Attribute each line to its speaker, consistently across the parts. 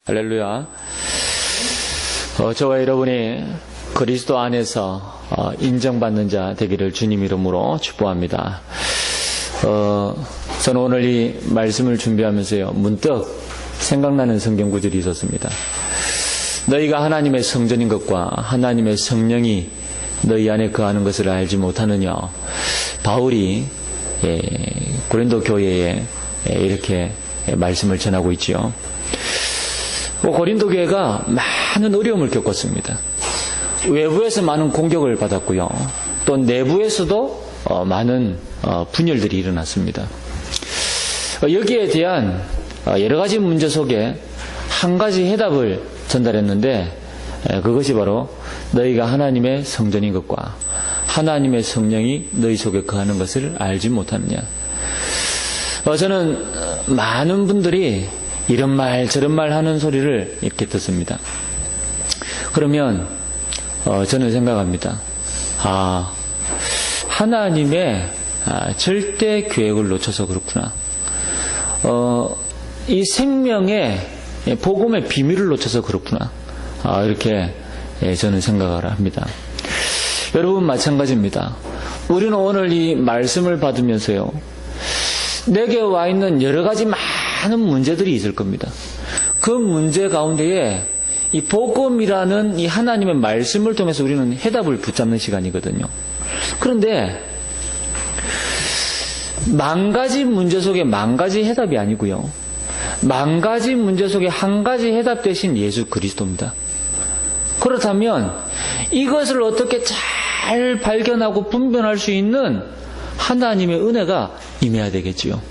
Speaker 1: 할렐루야. 저와 여러분이 그리스도 안에서 인정받는 자 되기를 주님 이름으로 축복합니다. 저는 오늘 이 말씀을 준비하면서요, 문득 생각나는 성경 구절이 있었습니다. 너희가 하나님의 성전인 것과 하나님의 성령이 너희 안에 거하는 것을 알지 못하느냐. 바울이 고린도 교회에 이렇게 말씀을 전하고 있지요. 고린도 교회가 많은 어려움을 겪었습니다. 외부에서 많은 공격을 받았고요. 또 내부에서도 많은 분열들이 일어났습니다. 여기에 대한 여러 가지 문제 속에 한 가지 해답을 전달했는데, 그것이 바로 너희가 하나님의 성전인 것과 하나님의 성령이 너희 속에 거하는 것을 알지 못하느냐. 저는 많은 분들이 이런 말 저런 말 하는 소리를 이렇게 듣습니다. 그러면 저는 생각합니다. 하나님의 절대 계획을 놓쳐서 그렇구나. 이 생명의 복음의 비밀을 놓쳐서 그렇구나. 이렇게 저는 생각을 합니다. 여러분 마찬가지입니다. 우리는 오늘 이 말씀을 받으면서요, 내게 와 있는 여러 가지 많은 문제들이 있을 겁니다. 그 문제 가운데에 이 복음이라는 이 하나님의 말씀을 통해서 우리는 해답을 붙잡는 시간이거든요. 그런데 만 가지 문제 속에 만 가지 해답이 아니고요, 만 가지 문제 속에 한 가지 해답 대신 예수 그리스도입니다. 그렇다면 이것을 어떻게 잘 발견하고 분별할 수 있는 하나님의 은혜가 임해야 되겠지요.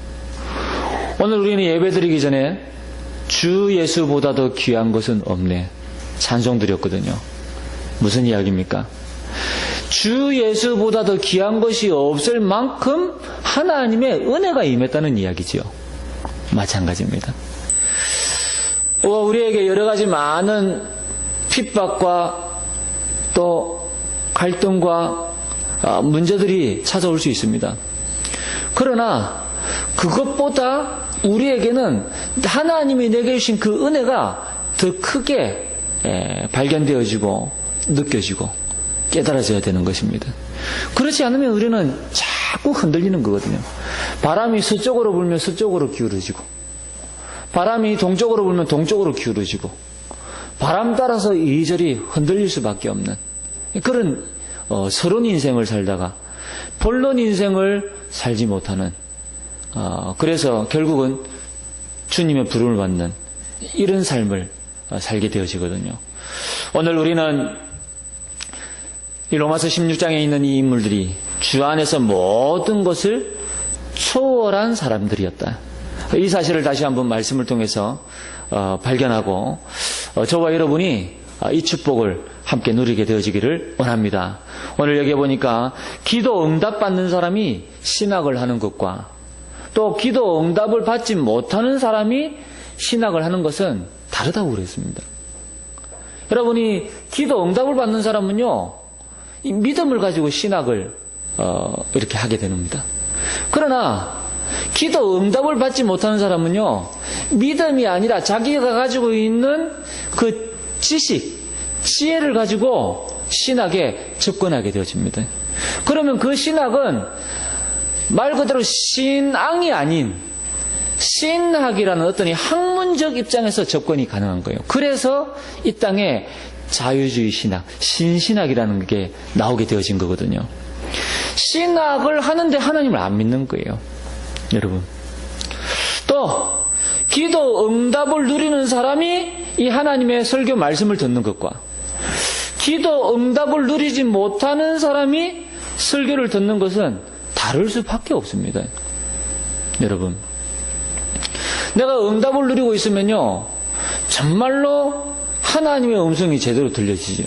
Speaker 1: 오늘 우리는 예배드리기 전에 주 예수보다 더 귀한 것은 없네 찬송 드렸거든요. 무슨 이야기입니까? 주 예수보다 더 귀한 것이 없을 만큼 하나님의 은혜가 임했다는 이야기지요. 마찬가지입니다. 우리에게 여러 가지 많은 핍박과 또 갈등과 문제들이 찾아올 수 있습니다. 그러나 그것보다 우리에게는 하나님이 내게 주신 그 은혜가 더 크게 발견되어지고 느껴지고 깨달아져야 되는 것입니다. 그렇지 않으면 우리는 자꾸 흔들리는 거거든요. 바람이 서쪽으로 불면 서쪽으로 기울어지고, 바람이 동쪽으로 불면 동쪽으로 기울어지고, 바람 따라서 이리저리 흔들릴 수밖에 없는 그런 서론 인생을 살다가 본론 인생을 살지 못하는, 그래서 결국은 주님의 부름을 받는 이런 삶을 살게 되어지거든요. 오늘 우리는 이 로마서 16장에 있는 이 인물들이 주 안에서 모든 것을 초월한 사람들이었다. 이 사실을 다시 한번 말씀을 통해서 발견하고 저와 여러분이 이 축복을 함께 누리게 되어지기를 원합니다. 오늘 여기에 보니까 기도 응답 받는 사람이 신학을 하는 것과 또 기도 응답을 받지 못하는 사람이 신학을 하는 것은 다르다고 그랬습니다. 여러분이 기도 응답을 받는 사람은요, 이 믿음을 가지고 신학을 이렇게 하게 됩니다. 그러나 기도 응답을 받지 못하는 사람은요, 믿음이 아니라 자기가 가지고 있는 그 지식, 지혜를 가지고 신학에 접근하게 되어집니다. 그러면 그 신학은 말 그대로 신앙이 아닌 신학이라는 어떤 이 학문적 입장에서 접근이 가능한 거예요. 그래서 이 땅에 자유주의 신학, 신신학이라는 게 나오게 되어진 거거든요. 신학을 하는데 하나님을 안 믿는 거예요, 여러분. 또 기도 응답을 누리는 사람이 이 하나님의 설교 말씀을 듣는 것과 기도 응답을 누리지 못하는 사람이 설교를 듣는 것은 다를 수밖에 없습니다. 여러분, 내가 응답을 누리고 있으면요, 정말로 하나님의 음성이 제대로 들려지죠.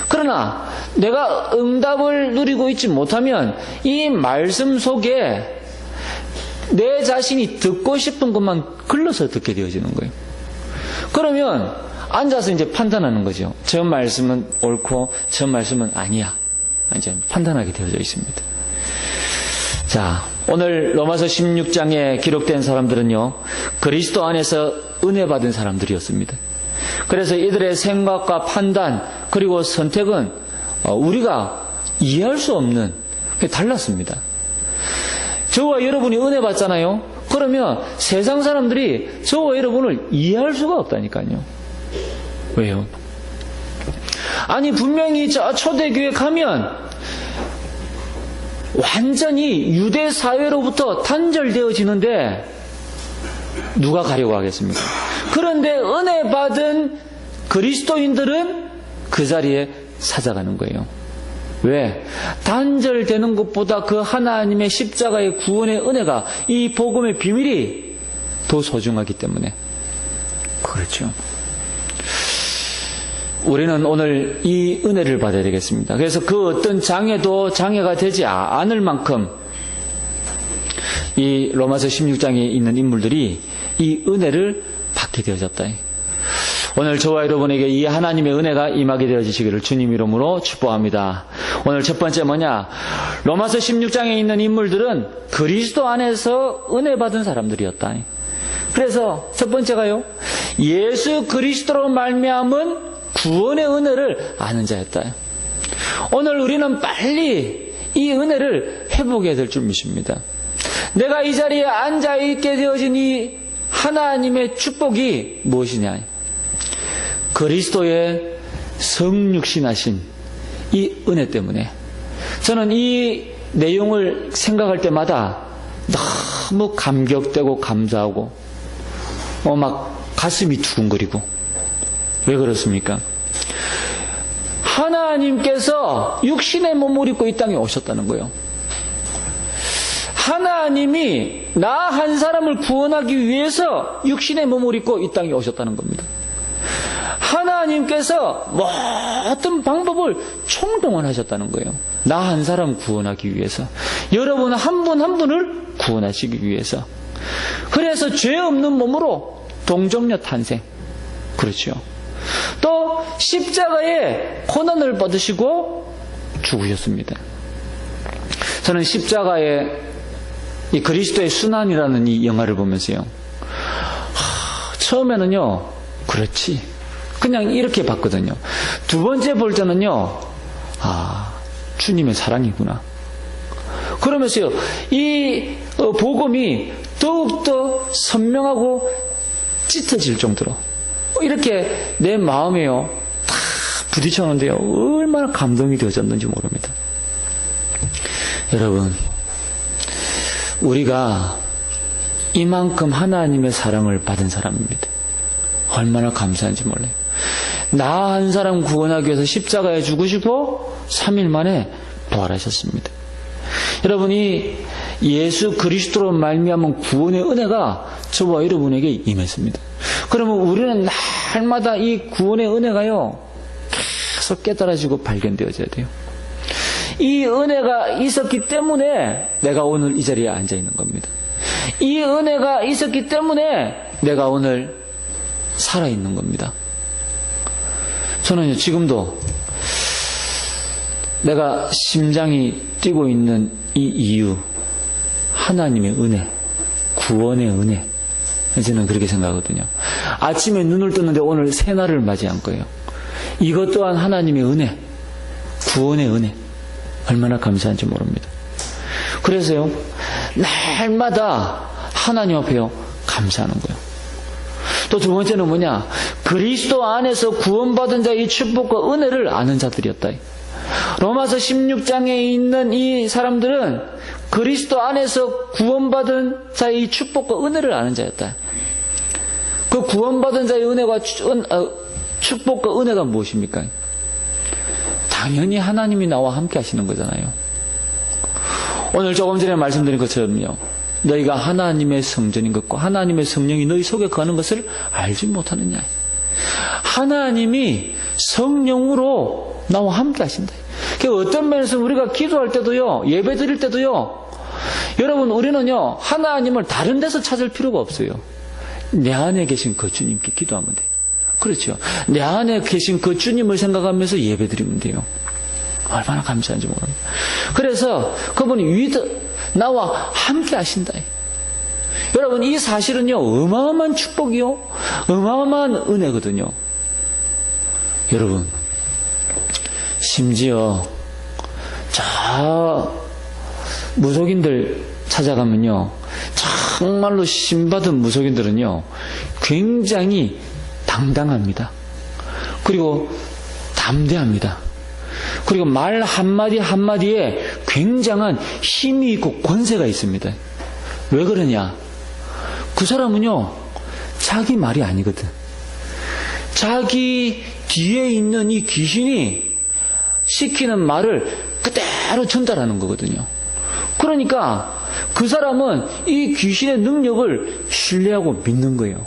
Speaker 1: 그러나 내가 응답을 누리고 있지 못하면 이 말씀 속에 내 자신이 듣고 싶은 것만 글러서 듣게 되어지는 거예요. 그러면 앉아서 이제 판단하는 거죠. 저 말씀은 옳고 저 말씀은 아니야. 이제 판단하게 되어져 있습니다. 자, 오늘 로마서 16장에 기록된 사람들은요, 그리스도 안에서 은혜 받은 사람들이었습니다. 그래서 이들의 생각과 판단 그리고 선택은 우리가 이해할 수 없는 달랐습니다. 저와 여러분이 은혜 받잖아요. 그러면 세상 사람들이 저와 여러분을 이해할 수가 없다니까요. 왜요? 아니 분명히 저 초대교회 가면 완전히 유대 사회로부터 단절되어지는데 누가 가려고 하겠습니까? 그런데 은혜 받은 그리스도인들은 그 자리에 찾아가는 거예요. 왜? 단절되는 것보다 그 하나님의 십자가의 구원의 은혜가, 이 복음의 비밀이 더 소중하기 때문에 그렇죠. 우리는 오늘 이 은혜를 받아야 되겠습니다. 그래서 그 어떤 장애도 장애가 되지 않을 만큼 이 로마서 16장에 있는 인물들이 이 은혜를 받게 되어졌다. 오늘 저와 여러분에게 이 하나님의 은혜가 임하게 되어지시기를 주님 이름으로 축복합니다. 오늘 첫 번째 뭐냐? 로마서 16장에 있는 인물들은 그리스도 안에서 은혜 받은 사람들이었다. 그래서 첫 번째가요, 예수 그리스도로 말미암은 구원의 은혜를 아는 자였다. 오늘 우리는 빨리 이 은혜를 회복해야 될 줄 믿습니다. 내가 이 자리에 앉아있게 되어진 이 하나님의 축복이 무엇이냐? 그리스도의 성육신하신 이 은혜 때문에 저는 이 내용을 생각할 때마다 너무 감격되고 감사하고 막 가슴이 두근거리고. 왜 그렇습니까? 하나님께서 육신의 몸을 입고 이 땅에 오셨다는 거예요. 하나님이 나 한 사람을 구원하기 위해서 육신의 몸을 입고 이 땅에 오셨다는 겁니다. 하나님께서 모든 방법을 총동원하셨다는 거예요. 나 한 사람 구원하기 위해서, 여러분 한 분 한 분을 구원하시기 위해서. 그래서 죄 없는 몸으로 동정녀 탄생. 그렇죠. 또 십자가에 고난을 받으시고 죽으셨습니다. 저는 십자가의 이 그리스도의 순환이라는 이 영화를 보면서요, 처음에는요, 그렇지, 그냥 이렇게 봤거든요. 두 번째 볼 때는요, 주님의 사랑이구나. 그러면서요, 이 복음이 더욱더 선명하고 짙어질 정도로 이렇게 내 마음에요 다 부딪혔는데요, 얼마나 감동이 되어졌는지 모릅니다. 여러분, 우리가 이만큼 하나님의 사랑을 받은 사람입니다. 얼마나 감사한지 몰라요. 나 한 사람 구원하기 위해서 십자가에 죽으시고 3일 만에 부활하셨습니다. 여러분이 예수 그리스도로 말미암은 구원의 은혜가 저와 여러분에게 임했습니다. 그러면 우리는 날마다 이 구원의 은혜가요, 계속 깨달아지고 발견되어져야 돼요. 이 은혜가 있었기 때문에 내가 오늘 이 자리에 앉아 있는 겁니다. 이 은혜가 있었기 때문에 내가 오늘 살아 있는 겁니다. 저는 지금도 내가 심장이 뛰고 있는 이 이유, 하나님의 은혜, 구원의 은혜. 저는 그렇게 생각하거든요. 아침에 눈을 떴는데 오늘 새날을 맞이한 거예요. 이것 또한 하나님의 은혜, 구원의 은혜. 얼마나 감사한지 모릅니다. 그래서요, 날마다 하나님 앞에요, 감사하는 거예요. 또 두 번째는 뭐냐? 그리스도 안에서 구원받은 자의 축복과 은혜를 아는 자들이었다. 로마서 16장에 있는 이 사람들은 그리스도 안에서 구원받은 자의 축복과 은혜를 아는 자였다. 그 구원받은 자의 은혜와 축복과 은혜가 무엇입니까? 당연히 하나님이 나와 함께 하시는 거잖아요. 오늘 조금 전에 말씀드린 것처럼요, 너희가 하나님의 성전인 것과 하나님의 성령이 너희 속에 거하는 것을 알지 못하느냐. 하나님이 성령으로 나와 함께 하신다. 그러니까 어떤 면에서 우리가 기도할 때도요, 예배 드릴 때도요, 여러분 우리는요, 하나님을 다른 데서 찾을 필요가 없어요. 내 안에 계신 그 주님께 기도하면 돼요. 그렇죠. 내 안에 계신 그 주님을 생각하면서 예배 드리면 돼요. 얼마나 감사한지 모릅니다. 그래서 그분이 나와 함께 하신다. 여러분, 이 사실은요, 어마어마한 축복이요, 어마어마한 은혜거든요. 여러분, 심지어 저 무속인들 찾아가면요, 정말로 신받은 무속인들은요 굉장히 당당합니다. 그리고 담대합니다. 그리고 말 한마디 한마디에 굉장한 힘이 있고 권세가 있습니다. 왜 그러냐? 그 사람은요 자기 말이 아니거든. 자기 뒤에 있는 이 귀신이 시키는 말을 그대로 전달하는 거거든요. 그러니까 그 사람은 이 귀신의 능력을 신뢰하고 믿는 거예요.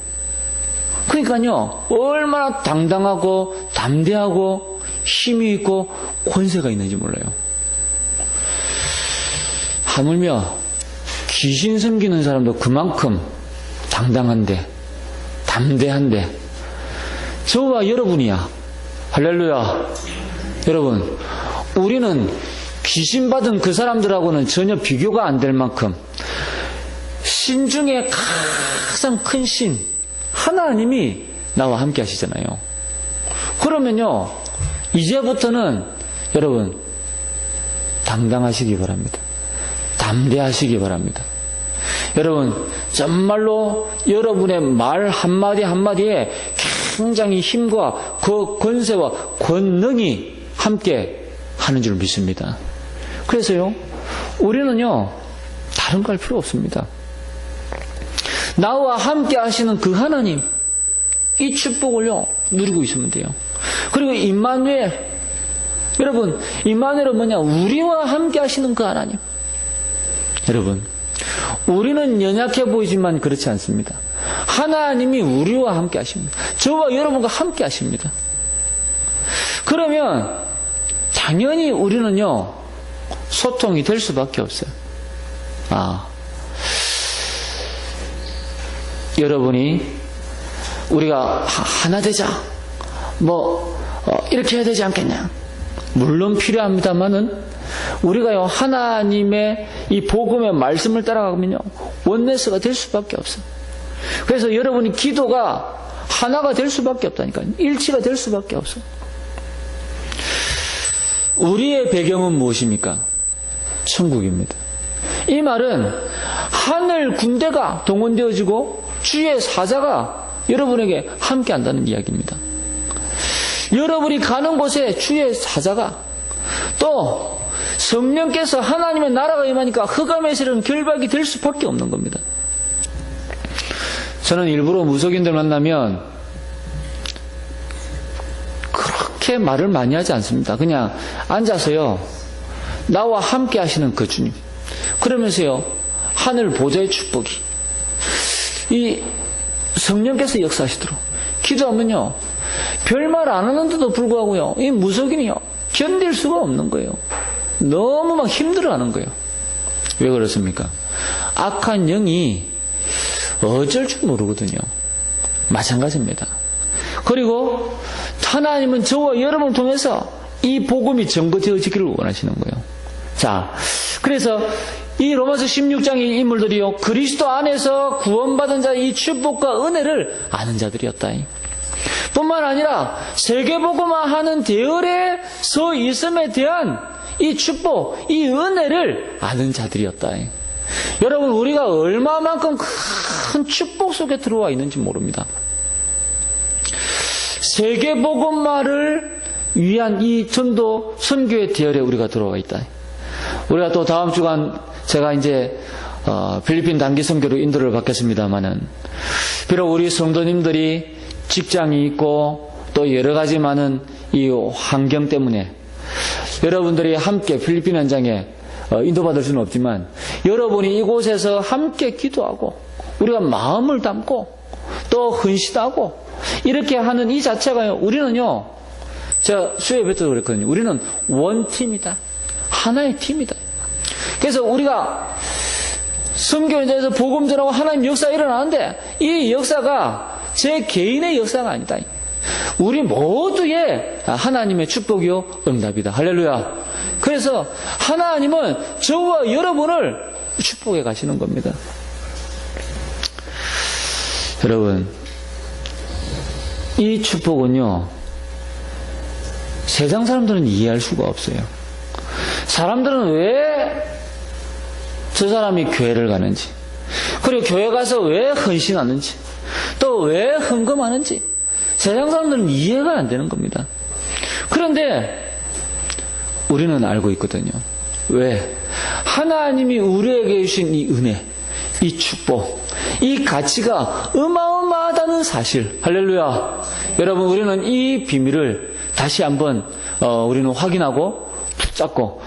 Speaker 1: 그러니까요, 얼마나 당당하고 담대하고 힘이 있고 권세가 있는지 몰라요. 하물며 귀신 섬기는 사람도 그만큼 당당한데 담대한데 저와 여러분이야. 할렐루야. 여러분, 우리는 귀신 받은 그 사람들하고는 전혀 비교가 안 될 만큼 신 중에 가장 큰 신 하나님이 나와 함께 하시잖아요. 그러면요, 이제부터는 여러분 당당하시기 바랍니다. 담대하시기 바랍니다. 여러분, 정말로 여러분의 말 한마디 한마디에 굉장히 힘과 그 권세와 권능이 함께 하는 줄 믿습니다. 그래서요, 우리는요 다른 거 할 필요 없습니다. 나와 함께 하시는 그 하나님, 이 축복을요 누리고 있으면 돼요. 그리고 임마누엘, 여러분, 임마누엘은 뭐냐? 우리와 함께 하시는 그 하나님. 여러분, 우리는 연약해 보이지만 그렇지 않습니다. 하나님이 우리와 함께 하십니다. 저와 여러분과 함께 하십니다. 그러면 당연히 우리는요 소통이 될 수밖에 없어요. 여러분이 우리가 하나 되자, 이렇게 해야 되지 않겠냐? 물론 필요합니다만은 우리가요 하나님의 이 복음의 말씀을 따라가면요 원네스가 될 수밖에 없어요. 그래서 여러분이 기도가 하나가 될 수밖에 없다니까요. 일치가 될 수밖에 없어요. 우리의 배경은 무엇입니까? 천국입니다. 이 말은 하늘 군대가 동원되어지고 주의 사자가 여러분에게 함께 한다는 이야기입니다. 여러분이 가는 곳에 주의 사자가, 또 성령께서 하나님의 나라가 임하니까 흑암에서는 결박이 될 수밖에 없는 겁니다. 저는 일부러 무속인들 만나면 그렇게 말을 많이 하지 않습니다. 그냥 앉아서요, 나와 함께 하시는 그 주님, 그러면서요 하늘 보좌의 축복이, 이 성령께서 역사하시도록 기도하면요 별말 안 하는데도 불구하고요 이 무속인이요 견딜 수가 없는 거예요. 너무 막 힘들어하는 거예요. 왜 그렇습니까? 악한 영이 어쩔 줄 모르거든요. 마찬가지입니다. 그리고 하나님은 저와 여러분을 통해서 이 복음이 증거되어지기를 원하시는 거예요. 자, 그래서 이 로마서 16장의 인물들이요 그리스도 안에서 구원받은 자의 이 축복과 은혜를 아는 자들이었다. 뿐만 아니라 세계복음화하는 대열에 서 있음에 대한 이 축복, 이 은혜를 아는 자들이었다. 여러분, 우리가 얼마만큼 큰 축복 속에 들어와 있는지 모릅니다. 세계복음화를 위한 이 전도 선교의 대열에 우리가 들어와 있다. 우리가 또 다음 주간 제가 이제 필리핀 단기 선교로 인도를 받겠습니다마는, 비록 우리 성도님들이 직장이 있고 또 여러 가지 많은 이 환경 때문에 여러분들이 함께 필리핀 현장에 인도받을 수는 없지만, 여러분이 이곳에서 함께 기도하고 우리가 마음을 담고 또 헌신하고 이렇게 하는 이 자체가요, 우리는요, 제가 수요일에 뵙도 그랬거든요. 우리는 원팀이다. 하나의 팀이다. 그래서 우리가 선교 현장에서 복음 전하고 하나님 역사가 일어나는데, 이 역사가 제 개인의 역사가 아니다. 우리 모두의 하나님의 축복이요 응답이다. 할렐루야. 그래서 하나님은 저와 여러분을 축복해 가시는 겁니다. 여러분, 이 축복은요 세상 사람들은 이해할 수가 없어요. 사람들은 왜 저 사람이 교회를 가는지, 그리고 교회 가서 왜 헌신하는지, 또 왜 헌금하는지 세상 사람들은 이해가 안 되는 겁니다. 그런데 우리는 알고 있거든요. 왜? 하나님이 우리에게 주신 이 은혜, 이 축복, 이 가치가 어마어마하다는 사실. 할렐루야. 여러분, 우리는 이 비밀을 다시 한번 우리는 확인하고 붙잡고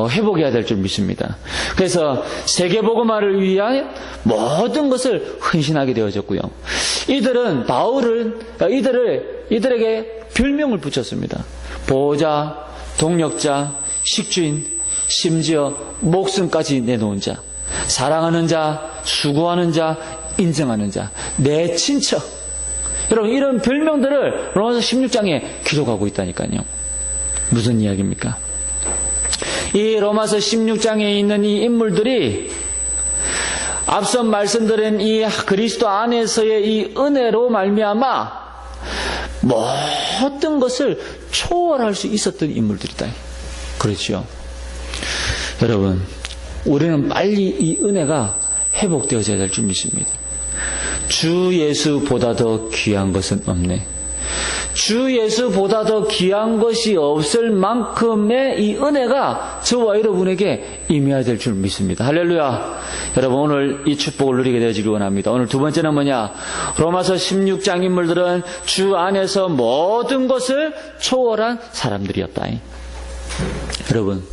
Speaker 1: 회복해야 될 줄 믿습니다. 그래서 세계복음화를 위한 모든 것을 헌신하게 되어졌고요. 이들은 이들에게 별명을 붙였습니다. 보호자, 동력자, 식주인, 심지어 목숨까지 내놓은 자, 사랑하는 자, 수고하는 자, 인정하는 자, 내 친척. 여러분, 이런 별명들을 로마서 16장에 기록하고 있다니까요. 무슨 이야기입니까? 이 로마서 16장에 있는 이 인물들이 앞서 말씀드린 이 그리스도 안에서의 이 은혜로 말미암아 모든 것을 초월할 수 있었던 인물들이다. 그렇죠. 여러분, 우리는 빨리 이 은혜가 회복되어져야 될 줄 믿습니다. 주 예수보다 더 귀한 것은 없네. 주 예수보다 더 귀한 것이 없을 만큼의 이 은혜가 저와 여러분에게 임해야 될 줄 믿습니다. 할렐루야. 여러분, 오늘 이 축복을 누리게 되어지길 원합니다. 오늘 두 번째는 뭐냐? 로마서 16장 인물들은 주 안에서 모든 것을 초월한 사람들이었다. 여러분,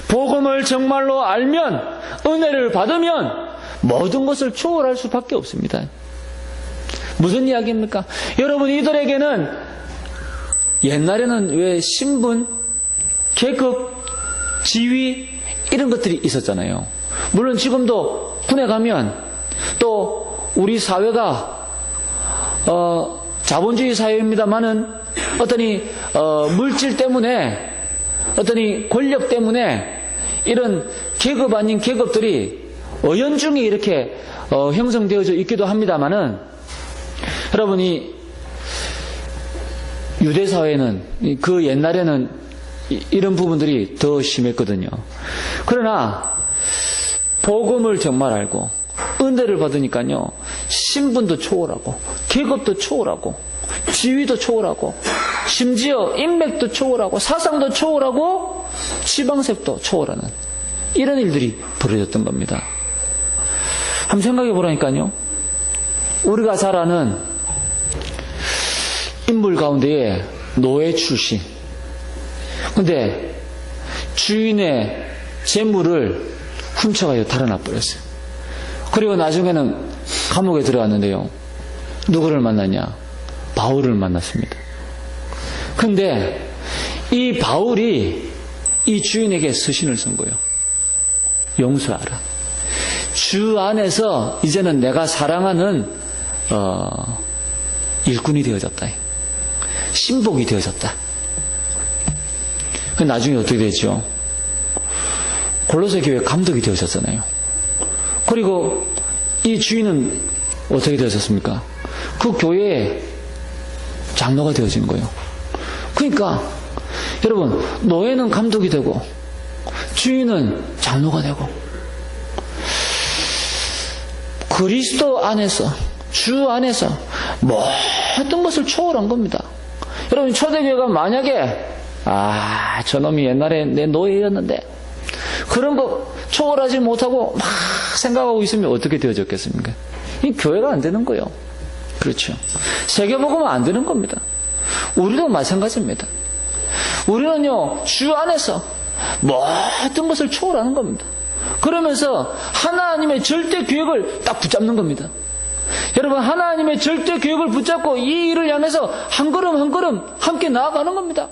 Speaker 1: 복음을 정말로 알면, 은혜를 받으면 모든 것을 초월할 수밖에 없습니다. 무슨 이야기입니까? 여러분, 이들에게는 옛날에는 왜 신분, 계급, 지위 이런 것들이 있었잖아요. 물론 지금도 군에 가면 또 우리 사회가 자본주의 사회입니다만은 어떠니 물질 때문에, 어떠니 권력 때문에 이런 계급 아닌 계급들이 어연중에 이렇게 형성되어져 있기도 합니다만은, 여러분이 유대 사회는 그 옛날에는 이런 부분들이 더 심했거든요. 그러나 복음을 정말 알고 은혜를 받으니까요, 신분도 초월하고 계급도 초월하고 지위도 초월하고 심지어 인맥도 초월하고 사상도 초월하고 지방색도 초월하는 이런 일들이 벌어졌던 겁니다. 한번 생각해 보라니까요. 우리가 잘 아는 인물 가운데에 노예 출신. 근데 주인의 재물을 훔쳐가지고 달아나 버렸어요. 그리고 나중에는 감옥에 들어갔는데요. 누구를 만났냐? 바울을 만났습니다. 근데 이 바울이 이 주인에게 서신을 쓴 거예요. 용서하라. 주 안에서 이제는 내가 사랑하는 일꾼이 되어졌다. 신복이 되어졌다. 나중에 어떻게 됐죠? 골로새 교회 감독이 되어졌잖아요. 그리고 이 주인은 어떻게 되어졌습니까? 그 교회의 장로가 되어진 거예요. 그러니까 여러분, 노예는 감독이 되고 주인은 장로가 되고, 그리스도 안에서, 주 안에서 모든 것을 초월한 겁니다. 여러분, 초대교회가 만약에 저놈이 옛날에 내 노예였는데 그런 거 초월하지 못하고 막 생각하고 있으면 어떻게 되어졌겠습니까? 이 교회가 안 되는 거예요. 그렇죠. 세계복음은 안 되는 겁니다. 우리도 마찬가지입니다. 우리는요, 주 안에서 모든 것을 초월하는 겁니다. 그러면서 하나님의 절대 계획을 딱 붙잡는 겁니다. 여러분, 하나님의 절대 계획을 붙잡고 이 일을 향해서 한 걸음 한 걸음 함께 나아가는 겁니다.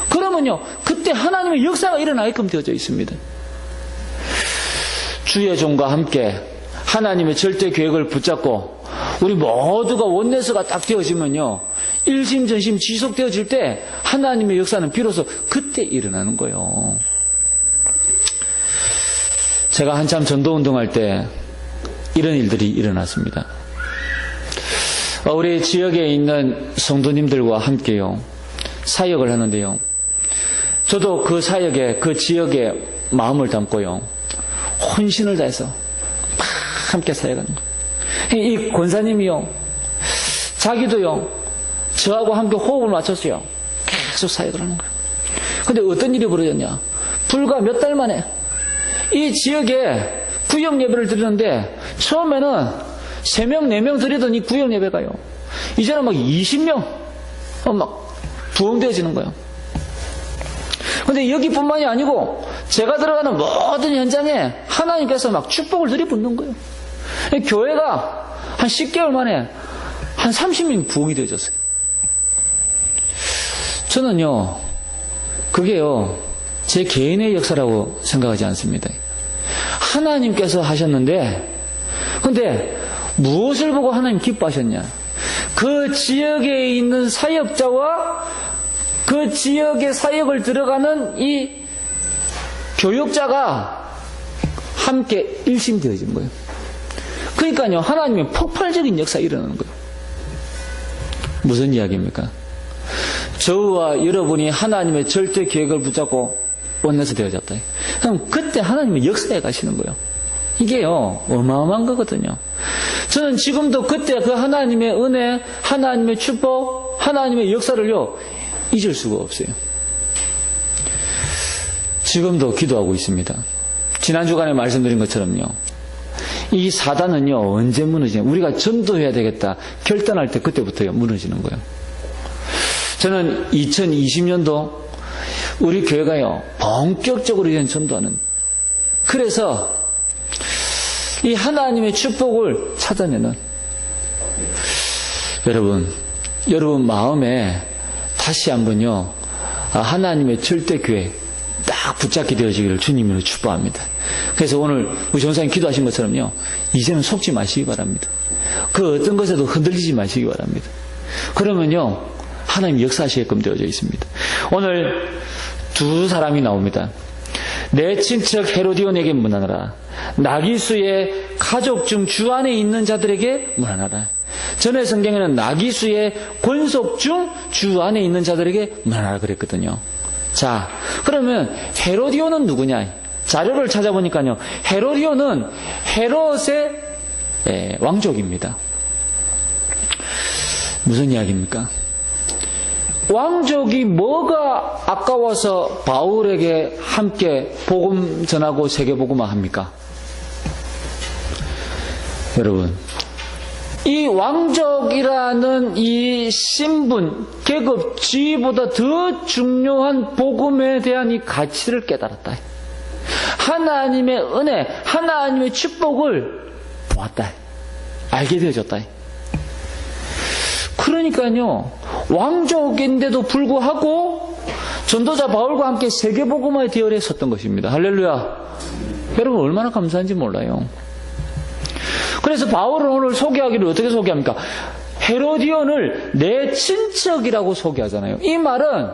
Speaker 1: 그러면요, 그때 하나님의 역사가 일어나게끔 되어져 있습니다. 주의 종과 함께 하나님의 절대 계획을 붙잡고 우리 모두가 원내스가 딱 되어지면요, 일심전심 지속되어질 때 하나님의 역사는 비로소 그때 일어나는 거예요. 제가 한참 전도운동할 때 이런 일들이 일어났습니다. 우리 지역에 있는 성도님들과 함께요, 사역을 하는데요, 저도 그 사역에, 그 지역에 마음을 담고요, 혼신을 다해서 막 함께 사역하는 거예요. 이 권사님이요, 자기도요, 저하고 함께 호흡을 맞췄어요. 계속 사역을 하는 거예요. 근데 어떤 일이 벌어졌냐? 불과 몇 달 만에 이 지역에 구역 예배를 드리는데, 처음에는 3명, 4명 드리던 이 구역 예배가요, 이제는 막 20명 막 부흥되어지는 거예요. 근데 여기뿐만이 아니고 제가 들어가는 모든 현장에 하나님께서 막 축복을 들이붓는 거예요. 교회가 한 10개월 만에 한 30명 부흥이 되어졌어요. 저는요, 그게요, 제 개인의 역사라고 생각하지 않습니다. 하나님께서 하셨는데, 근데 무엇을 보고 하나님 기뻐하셨냐? 그 지역에 있는 사역자와 그 지역의 사역을 들어가는 이 교역자가 함께 일심되어진 거예요. 그러니까요, 하나님의 폭발적인 역사가 일어나는 거예요. 무슨 이야기입니까? 저와 여러분이 하나님의 절대 계획을 붙잡고 원내서 되어졌다. 그럼 그때 하나님의 역사에 가시는 거예요. 이게요, 어마어마한 거거든요. 저는 지금도 그때 그 하나님의 은혜, 하나님의 축복, 하나님의 역사를요, 잊을 수가 없어요. 지금도 기도하고 있습니다. 지난 주간에 말씀드린 것처럼요, 이 사단은요, 언제 무너지냐? 우리가 전도해야 되겠다 결단할 때 그때부터요, 무너지는 거예요. 저는 2020년도 우리 교회가요, 본격적으로 이제 전도하는, 그래서 이 하나님의 축복을 찾아내는, 여러분 마음에 다시 한번요, 하나님의 절대 교회 딱 붙잡게 되어지기를 주님으로 축복합니다. 그래서 오늘 우리 전사님 기도하신 것처럼요, 이제는 속지 마시기 바랍니다. 그 어떤 것에도 흔들리지 마시기 바랍니다. 그러면요, 하나님 역사하시게끔 되어져 있습니다. 오늘 두 사람이 나옵니다. 내 친척 헤로디온에게 문안하라. 나기수의 가족 중 주 안에 있는 자들에게 문안하라. 전에 성경에는 나기수의 권속 중 주 안에 있는 자들에게 문안하라 그랬거든요. 자, 그러면 헤로디온은 누구냐? 자료를 찾아보니까요, 헤로디온은 헤롯의 왕족입니다. 무슨 이야기입니까? 왕족이 뭐가 아까워서 바울에게 함께 복음 전하고 세계복음화 합니까? 여러분, 이 왕족이라는 이 신분, 계급, 지위보다 더 중요한 복음에 대한 이 가치를 깨달았다. 하나님의 은혜, 하나님의 축복을 보았다. 알게 되어졌다. 그러니까요, 왕족인데도 불구하고 전도자 바울과 함께 세계복음화의 대열에 섰던 것입니다. 할렐루야. 여러분 얼마나 감사한지 몰라요. 그래서 바울은 오늘 소개하기를 어떻게 소개합니까? 헤로디온을 내 친척이라고 소개하잖아요. 이 말은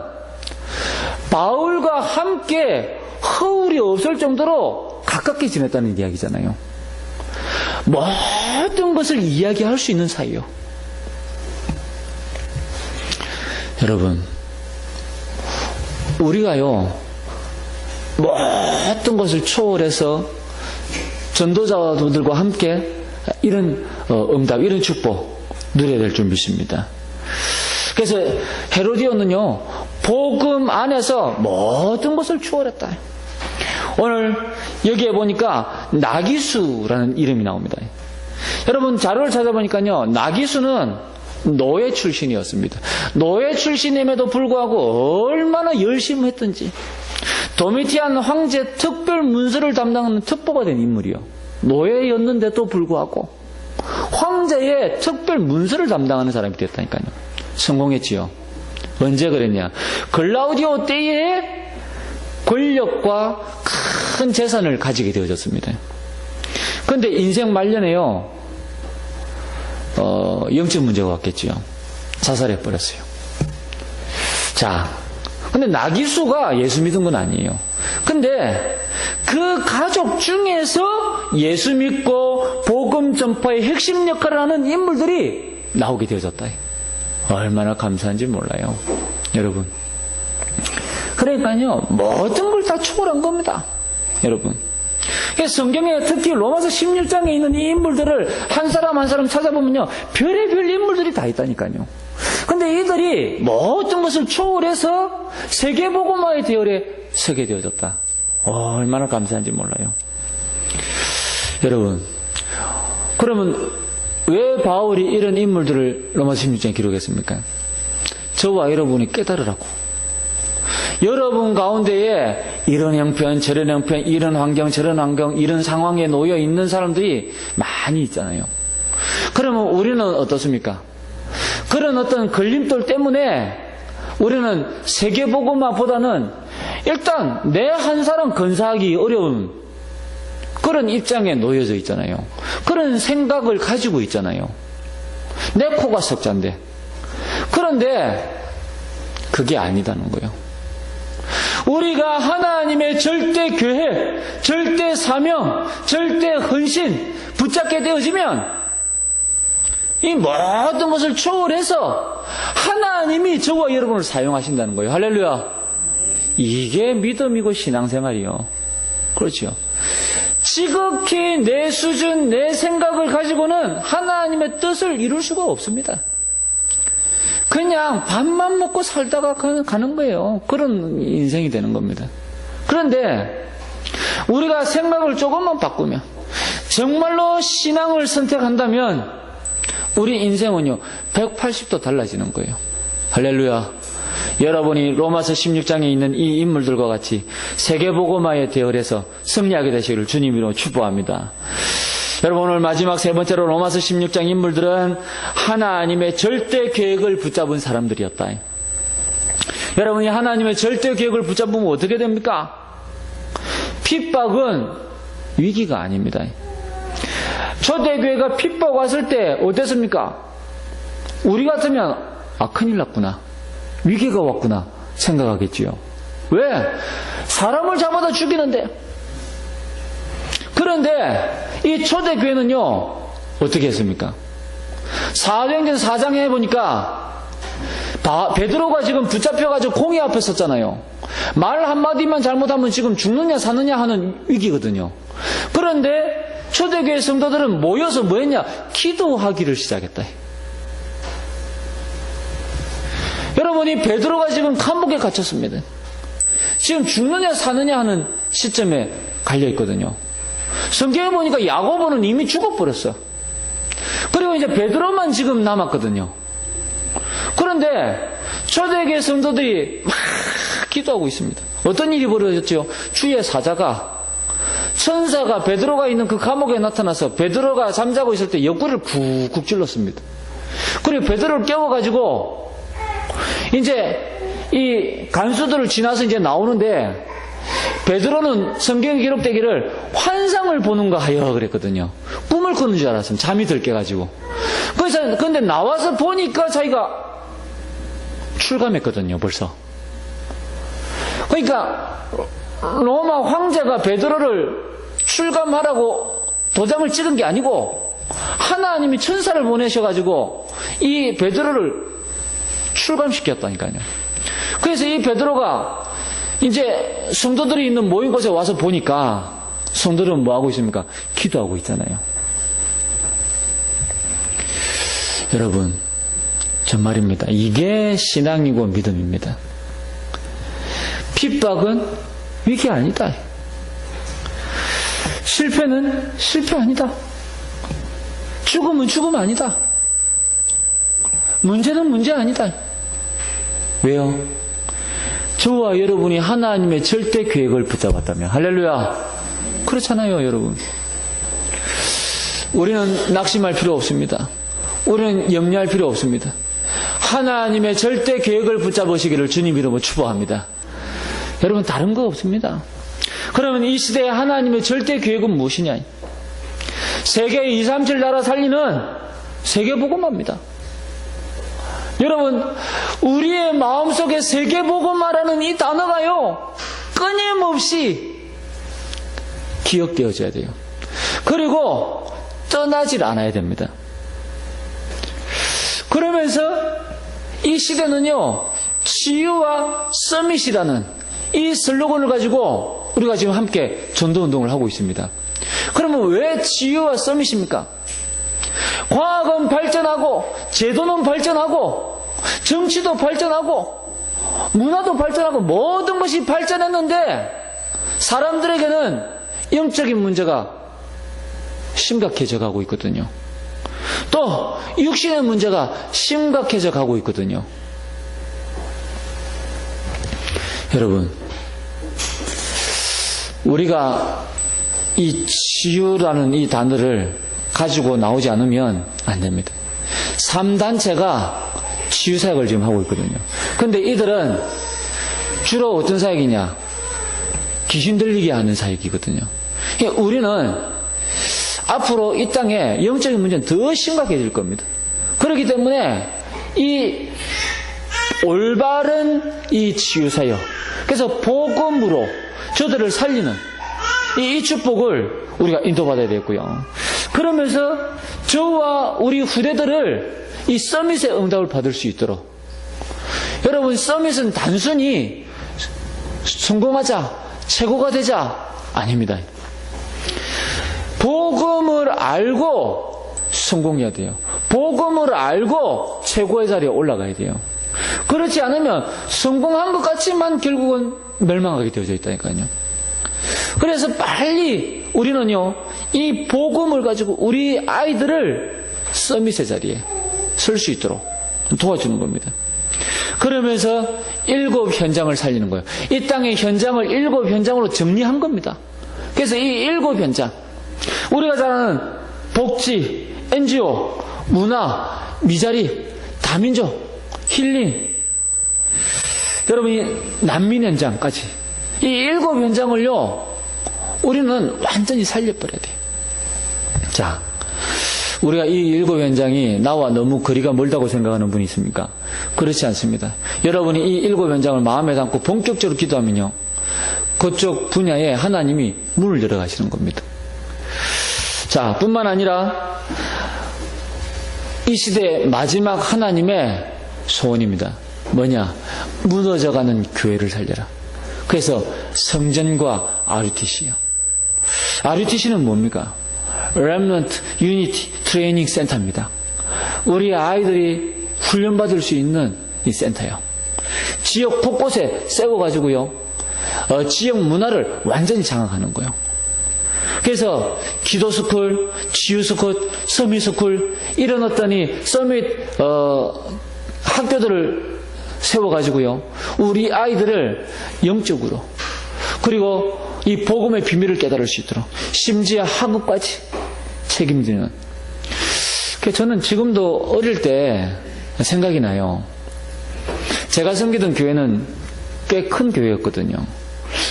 Speaker 1: 바울과 함께 허울이 없을 정도로 가깝게 지냈다는 이야기잖아요. 모든 것을 이야기할 수 있는 사이요. 여러분, 우리가요, 모든 것을 초월해서 전도자들과 함께 이런 응답, 이런 축복 누려야 될 줄 믿습니다. 그래서 헤로디온은요, 복음 안에서 모든 것을 초월했다. 오늘 여기에 보니까 나기수라는 이름이 나옵니다. 여러분 자료를 찾아보니까요, 나기수는 노예 출신이었습니다. 노예 출신임에도 불구하고 얼마나 열심히 했던지, 도미티안 황제 특별 문서를 담당하는 특보가 된 인물이요. 노예였는데도 불구하고 황제의 특별 문서를 담당하는 사람이 됐다니까요. 성공했지요. 언제 그랬냐? 글라우디오 때에 권력과 큰 재산을 가지게 되어졌습니다. 그런데 인생 말년에요, 영적 문제가 왔겠지요. 자살해버렸어요. 자, 근데 나기수가 예수 믿은 건 아니에요. 근데 그 가족 중에서 예수 믿고 복음 전파의 핵심 역할을 하는 인물들이 나오게 되어졌다. 얼마나 감사한지 몰라요. 여러분, 그러니까요, 모든 걸 다 초월한 겁니다. 여러분. 성경에 특히 로마서 16장에 있는 이 인물들을 한 사람 한 사람 찾아보면요, 별의별 인물들이 다 있다니까요. 근데 이들이 모든 것을 초월해서 세계복음화의 대열에 서게 되어졌다. 얼마나 감사한지 몰라요. 여러분, 그러면 왜 바울이 이런 인물들을 로마서 16장에 기록했습니까? 저와 여러분이 깨달으라고. 여러분 가운데에 이런 형편, 저런 형편, 이런 환경, 저런 환경, 이런 상황에 놓여 있는 사람들이 많이 있잖아요. 그러면 우리는 어떻습니까? 그런 어떤 걸림돌 때문에 우리는 세계복음화보다는 일단 내 한 사람 건사하기 어려운 그런 입장에 놓여져 있잖아요. 그런 생각을 가지고 있잖아요. 내 코가 석자인데. 그런데 그게 아니다는 거예요. 우리가 하나님의 절대 계획, 절대 사명, 절대 헌신 붙잡게 되어지면 이 모든 것을 초월해서 하나님이 저와 여러분을 사용하신다는 거예요. 할렐루야. 이게 믿음이고 신앙생활이요. 그렇죠. 지극히 내 수준, 내 생각을 가지고는 하나님의 뜻을 이룰 수가 없습니다. 그냥 밥만 먹고 살다가 가는 거예요. 그런 인생이 되는 겁니다. 그런데 우리가 생각을 조금만 바꾸면, 정말로 신앙을 선택한다면 우리 인생은요 180도 달라지는 거예요. 할렐루야. 여러분이 로마서 16장에 있는 이 인물들과 같이 세계복음화의 대열에서 승리하게 되시기를 주님으로 축복합니다. 여러분, 오늘 마지막 세 번째로 로마서 16장 인물들은 하나님의 절대 계획을 붙잡은 사람들이었다. 여러분이 하나님의 절대 계획을 붙잡으면 어떻게 됩니까? 핍박은 위기가 아닙니다. 초대교회가 핍박 왔을 때 어땠습니까? 우리 같으면 큰일 났구나, 위기가 왔구나 생각하겠지요. 왜? 사람을 잡아다 죽이는데. 그런데 이 초대교회는요 어떻게 했습니까? 사도행전 4장에 해보니까 베드로가 지금 붙잡혀가지고 공의 앞에 섰잖아요. 말 한마디만 잘못하면 지금 죽느냐 사느냐 하는 위기거든요. 그런데 초대교회 성도들은 모여서 뭐 했냐? 기도하기를 시작했다. 여러분이 베드로가 지금 감옥에 갇혔습니다. 지금 죽느냐 사느냐 하는 시점에 갈려있거든요. 성경에 보니까 야고보는 이미 죽어버렸어. 그리고 이제 베드로만 지금 남았거든요. 그런데 초대교회 성도들이 막 기도하고 있습니다. 어떤 일이 벌어졌죠? 주의 사자가, 천사가 베드로가 있는 그 감옥에 나타나서 베드로가 잠자고 있을 때 옆구리를 쿡쿡 찔렀습니다. 그리고 베드로를 깨워가지고 이제 이 간수들을 지나서 이제 나오는데, 베드로는 성경에 기록되기를 환상을 보는가 하여 그랬거든요. 꿈을 꾸는 줄 알았으면 잠이 들 깨가지고. 그래서 근데 나와서 보니까 자기가 출감했거든요, 벌써. 그러니까 로마 황제가 베드로를 출감하라고 도장을 찍은 게 아니고 하나님이 천사를 보내셔가지고 이 베드로를 출감시켰다니까요. 그래서 이 베드로가 이제 성도들이 있는 모인 곳에 와서 보니까 성도들은 뭐 하고 있습니까? 기도하고 있잖아요. 여러분, 정말입니다. 이게 신앙이고 믿음입니다. 핍박은 위기 아니다. 실패는 실패 아니다. 죽음은 죽음 아니다. 문제는 문제 아니다. 왜요? 저와 여러분이 하나님의 절대 계획을 붙잡았다면. 할렐루야. 그렇잖아요, 여러분. 우리는 낙심할 필요 없습니다. 우리는 염려할 필요 없습니다. 하나님의 절대 계획을 붙잡으시기를 주님 이름으로 축복합니다. 여러분, 다른 거 없습니다. 그러면 이 시대에 하나님의 절대 계획은 무엇이냐? 세계 237 나라 살리는 세계복음화입니다. 여러분, 우리의 마음속에 세계복음화라는 이 단어가요 끊임없이 기억되어져야 돼요. 그리고 떠나질 않아야 됩니다. 그러면서 이 시대는요 치유와 서밋이라는 이 슬로건을 가지고 우리가 지금 함께 전도운동을 하고 있습니다. 그러면 왜 치유와 서밋입니까? 과학은 발전하고 제도는 발전하고 정치도 발전하고 문화도 발전하고 모든 것이 발전했는데 사람들에게는 영적인 문제가 심각해져 가고 있거든요. 또 육신의 문제가 심각해져 가고 있거든요. 여러분, 우리가 이 치유라는 이 단어를 가지고 나오지 않으면 안 됩니다. 3단체가 치유 사역을 지금 하고 있거든요. 근데 이들은 주로 어떤 사역이냐? 귀신 들리게 하는 사역이거든요. 그러니까 우리는 앞으로 이 땅에 영적인 문제는 더 심각해질 겁니다. 그렇기 때문에 이 올바른 이 치유 사역, 그래서 복음으로 저들을 살리는 이 축복을 우리가 인도받아야 되겠고요. 그러면서 저와 우리 후대들을 이 서밋의 응답을 받을 수 있도록, 여러분, 서밋은 단순히 성공하자, 최고가 되자 아닙니다. 복음을 알고 성공해야 돼요. 복음을 알고 최고의 자리에 올라가야 돼요. 그렇지 않으면 성공한 것 같지만 결국은 멸망하게 되어져 있다니까요. 그래서 빨리 우리는요, 이 복음을 가지고 우리 아이들을 서밋의 자리에 설 수 있도록 도와주는 겁니다. 그러면서 7 현장을 살리는 거예요. 이 땅의 현장을 7 현장으로 정리한 겁니다. 그래서 이 7 현장, 우리가 잘 아는 복지, NGO, 문화, 미자리, 다민족, 힐링, 여러분이 난민 현장까지 이 7 현장을요, 우리는 완전히 살려버려야 돼요. 자, 우리가 이 7 현장이 나와 너무 거리가 멀다고 생각하는 분이 있습니까? 그렇지 않습니다. 여러분이 이 7 현장을 마음에 담고 본격적으로 기도하면요, 그쪽 분야에 하나님이 문을 열어가시는 겁니다. 자, 뿐만 아니라 이 시대의 마지막 하나님의 소원입니다. 뭐냐? 무너져가는 교회를 살려라. 그래서 성전과 RUTC요. RUTC는 뭡니까? Remnant Unity Training Center입니다. 우리 아이들이 훈련받을 수 있는 이 센터요. 지역 곳곳에 세워가지고요, 지역 문화를 완전히 장악하는 거예요. 그래서 기도스쿨, 치유스쿨, 서밋스쿨, 이런 어떤 이 서밋 학교들을 세워가지고요, 우리 아이들을 영적으로, 그리고 이 복음의 비밀을 깨달을 수 있도록, 심지어 학업까지 책임지는. 저는 지금도 어릴 때 생각이 나요. 제가 섬기던 교회는 꽤 큰 교회였거든요.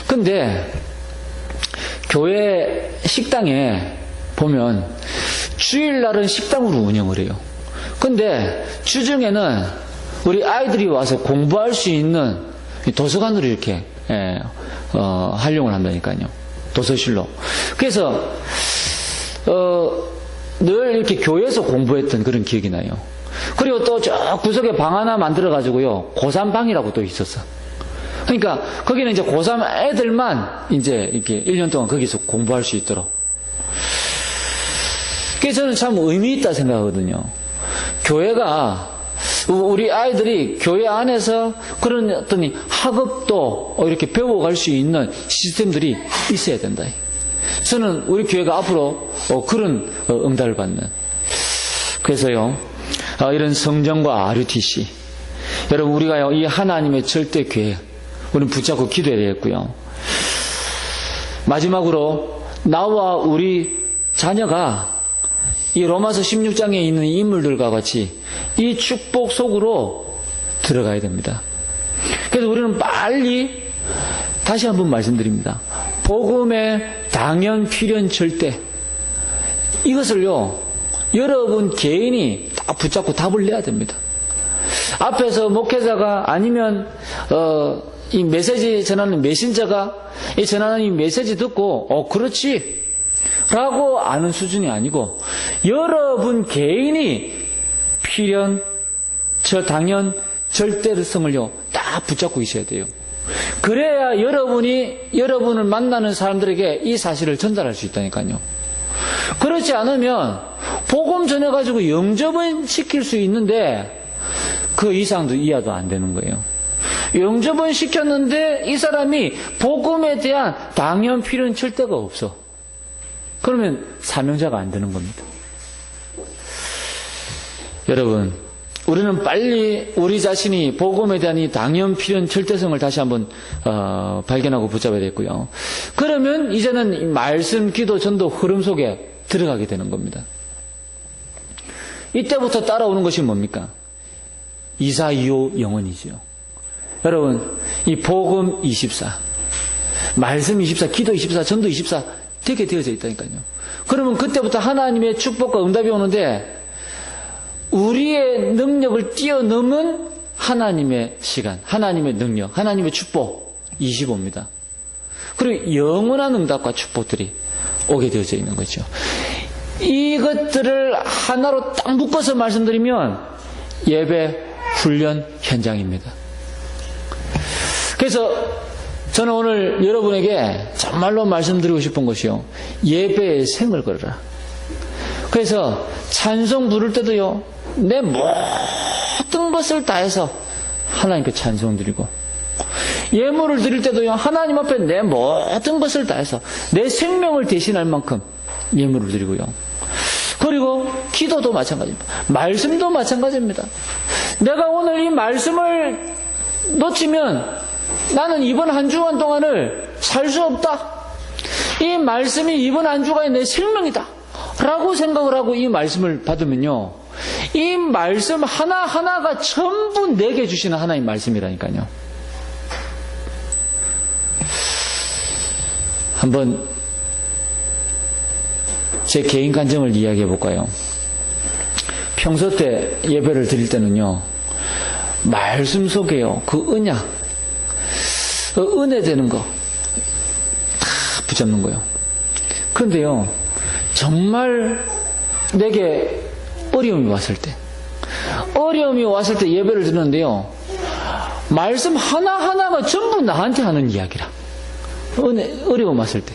Speaker 1: 근데 교회 식당에 보면 주일날은 식당으로 운영을 해요. 근데 주중에는 우리 아이들이 와서 공부할 수 있는 도서관으로 이렇게 활용을 한다니까요. 도서실로. 그래서 늘 이렇게 교회에서 공부했던 그런 기억이 나요. 그리고 또 저 구석에 방 하나 만들어 가지고요, 고3 방이라고 또 있었어. 그러니까 거기는 이제 고3 애들만 이제 이렇게 1년 동안 거기서 공부할 수 있도록. 그래서 저는 참 의미 있다 생각하거든요. 교회가, 우리 아이들이 교회 안에서 그런 어떤 학업도 이렇게 배워갈 수 있는 시스템들이 있어야 된다. 저는 우리 교회가 앞으로 그런 응답을 받는. 그래서요, 이런 성전과 RUTC, 여러분, 우리가요, 이 하나님의 절대 계획, 우리는 붙잡고 기도해야 되겠고요. 마지막으로 나와 우리 자녀가 이 로마서 16장에 있는 인물들과 같이 이 축복 속으로 들어가야 됩니다. 그래서 우리는 빨리 다시 한번 말씀드립니다. 복음의 당연, 필연, 절대, 이것을요, 여러분 개인이 다 붙잡고 답을 내야 됩니다. 앞에서 목회자가 아니면 이 메시지 전하는 메신저가 이 전하는 이 메시지 듣고 그렇지 라고 아는 수준이 아니고, 여러분 개인이 필연, 당연, 절대성을요 다 붙잡고 있어야 돼요. 그래야 여러분을 만나는 사람들에게 이 사실을 전달할 수 있다니까요. 그렇지 않으면 복음 전해가지고 영접은 시킬 수 있는데 그 이상도 이하도 안 되는 거예요. 영접은 시켰는데 이 사람이 복음에 대한 당연 필요는 절대가 없어. 그러면 사명자가 안 되는 겁니다. 여러분, 우리는 빨리 우리 자신이 복음에 대한 이 당연 필연 절대성을 다시 한번 발견하고 붙잡아야 되겠고요. 그러면 이제는 이 말씀, 기도, 전도 흐름 속에 들어가게 되는 겁니다. 이때부터 따라오는 것이 뭡니까? 이사, 이호, 영원이죠. 여러분, 이 복음 24, 말씀 24, 기도 24, 전도 24 되게 되어져 있다니까요. 그러면 그때부터 하나님의 축복과 응답이 오는데 우리의 능력을 뛰어넘은 하나님의 시간, 하나님의 능력, 하나님의 축복 25입니다. 그리고 영원한 응답과 축복들이 오게 되어져 있는 거죠. 이것들을 하나로 딱 묶어서 말씀드리면 예배 훈련 현장입니다. 그래서 저는 오늘 여러분에게 정말로 말씀드리고 싶은 것이요, 예배의 생을 걸어라. 그래서 찬송 부를 때도요, 내 모든 것을 다해서 하나님께 찬송 드리고, 예물을 드릴 때도요, 하나님 앞에 내 모든 것을 다해서 내 생명을 대신할 만큼 예물을 드리고요. 그리고 기도도 마찬가지입니다. 말씀도 마찬가지입니다. 내가 오늘 이 말씀을 놓치면 나는 이번 한 주간 동안을 살 수 없다. 이 말씀이 이번 한 주간의 내 생명이다 라고 생각을 하고 이 말씀을 받으면요, 이 말씀 하나하나가 전부 내게 주시는 하나님 말씀이라니까요. 한번 제 개인 간증을 이야기해 볼까요? 평소 때 예배를 드릴 때는요, 말씀 속에요, 그 언약, 그 은혜 되는 거 다 붙잡는 거예요. 그런데요, 정말 내게 어려움이 왔을 때 예배를 드리는데요, 말씀 하나하나가 전부 나한테 하는 이야기라. 어려움 왔을 때.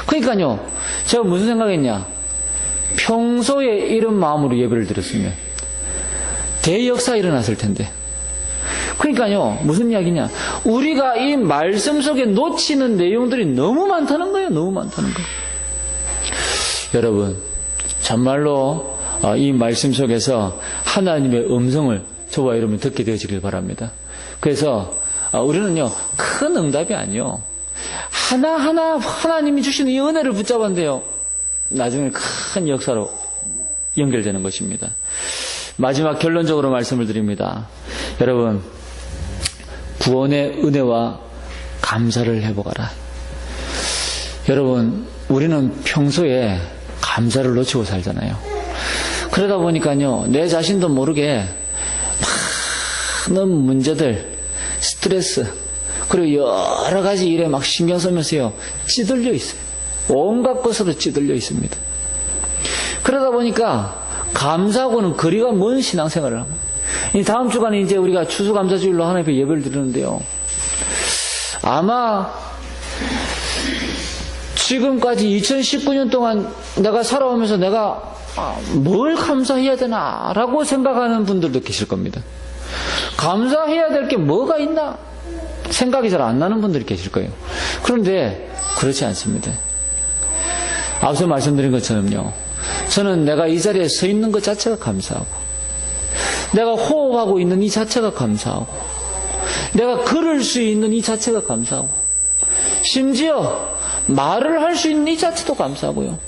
Speaker 1: 그러니까요, 제가 무슨 생각했냐, 평소에 이런 마음으로 예배를 드렸으면 대역사 일어났을 텐데. 그러니까요, 무슨 이야기냐, 우리가 이 말씀 속에 놓치는 내용들이 너무 많다는 거예요. 너무 많다는 거예요. 여러분, 정말로 이 말씀 속에서 하나님의 음성을 저와 여러분 듣게 되어지길 바랍니다. 그래서 우리는요, 큰 응답이 아니요, 하나하나 하나님이 주시는 이 은혜를 붙잡았는데요, 나중에 큰 역사로 연결되는 것입니다. 마지막 결론적으로 말씀을 드립니다. 여러분, 구원의 은혜와 감사를 해보거라. 여러분, 우리는 평소에 감사를 놓치고 살잖아요. 그러다 보니까요, 내 자신도 모르게 많은 문제들, 스트레스, 그리고 여러 가지 일에 막 신경 쓰면서요, 찌들려 있어요. 온갖 것으로 찌들려 있습니다. 그러다 보니까 감사하고는 거리가 먼 신앙생활을 합니다. 이 다음 주간에 이제 우리가 추수감사주일로 하나님 앞에 예배를 드리는데요, 아마 지금까지 2019년 동안 내가 살아오면서 내가 뭘 감사해야 되나라고 생각하는 분들도 계실 겁니다. 감사해야 될 게 뭐가 있나 생각이 잘 안 나는 분들이 계실 거예요. 그런데 그렇지 않습니다. 앞서 말씀드린 것처럼요, 저는 내가 이 자리에 서 있는 것 자체가 감사하고, 내가 호흡하고 있는 이 자체가 감사하고, 내가 걸을 수 있는 이 자체가 감사하고, 심지어 말을 할 수 있는 이 자체도 감사하고요,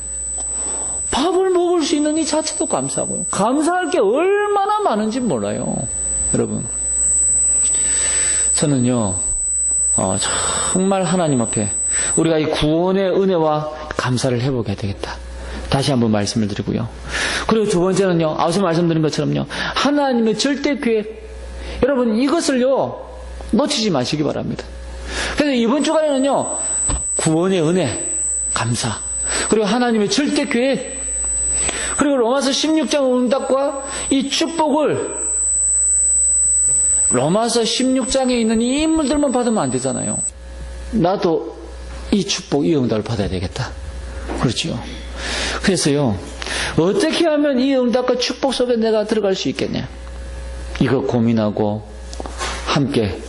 Speaker 1: 밥을 먹을 수 있는 이 자체도 감사하고요. 감사할 게 얼마나 많은지 몰라요. 여러분, 저는요, 정말 하나님 앞에 우리가 이 구원의 은혜와 감사를 해보게 되겠다, 다시 한번 말씀을 드리고요. 그리고 두 번째는요, 앞서 말씀드린 것처럼요, 하나님의 절대 계획, 여러분 이것을요 놓치지 마시기 바랍니다. 그래서 이번 주간에는요, 구원의 은혜, 감사, 그리고 하나님의 절대 계획, 그리고 로마서 16장 응답과 이 축복을 로마서 16장에 있는 이 인물들만 받으면 안 되잖아요. 나도 이 축복, 이 응답을 받아야 되겠다. 그렇지요. 그래서요, 어떻게 하면 이 응답과 축복 속에 내가 들어갈 수 있겠냐? 이거 고민하고 함께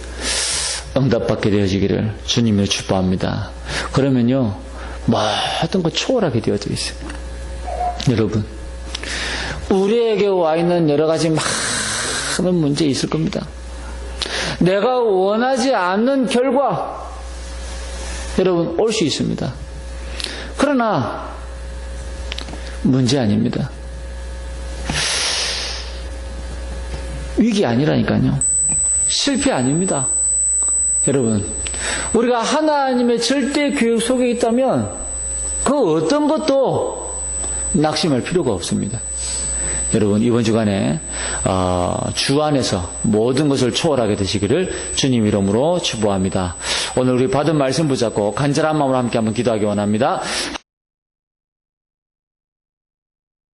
Speaker 1: 응답받게 되어지기를 주님으로 축복합니다. 그러면요, 모든 것 초월하게 되어져 있어요. 여러분, 우리에게 와 있는 여러 가지 많은 문제 있을 겁니다. 내가 원하지 않는 결과, 여러분, 올 수 있습니다. 그러나, 문제 아닙니다. 위기 아니라니까요. 실패 아닙니다. 여러분, 우리가 하나님의 절대 교육 속에 있다면 그 어떤 것도 낙심할 필요가 없습니다. 여러분, 이번 주간에 주 안에서 모든 것을 초월하게 되시기를 주님 이름으로 축복합니다. 오늘 우리 받은 말씀 붙잡고 간절한 마음으로 함께 한번 기도하기 원합니다.